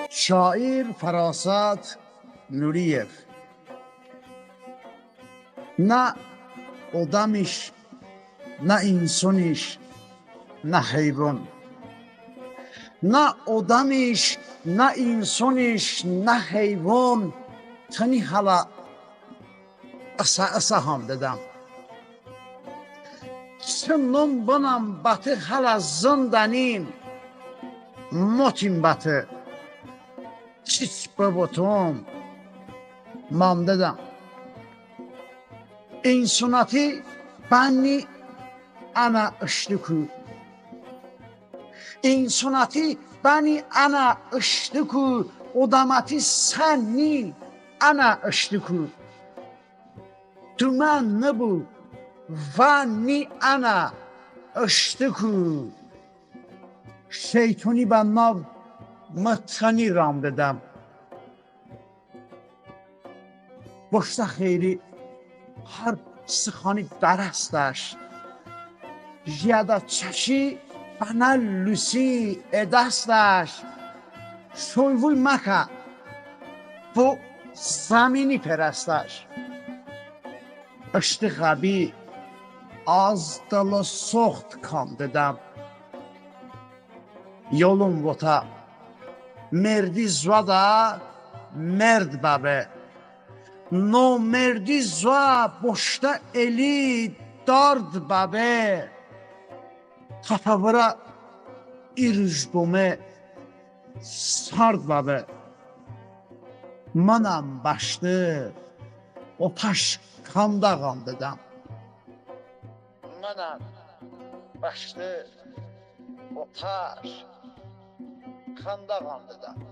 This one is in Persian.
شاعر فراست نوریف نه آدمش، نه انسانش، نه حیوان، نه آدمش، نه انسانش، نه حیوان. تنی حالا اصا هم دادم سنم بنام باتı حالا زندانیم موتیم باتı چیچ ببوتم مام دادم انساناتی بانی انا اشتکو انساناتی بانی انا اشتکو odamati seni ana اشتکو تو من نبو و نی انا اشتکو şeytuni bana mıtani ram dedim. Boşta xeyri هر سخانی درستش زیاده چشی بنا لوسی ادستش شویوی مکه bu زمینی پرستش اشتغابی az dalı soğut kan dedim. Yolum vota merdi zvada merd babe no merdi zva boşta eli dard babe tatavıra irjdume sard babe manam başlı o taş kandağam dedim. Manam başlı o taş kandağam dedim.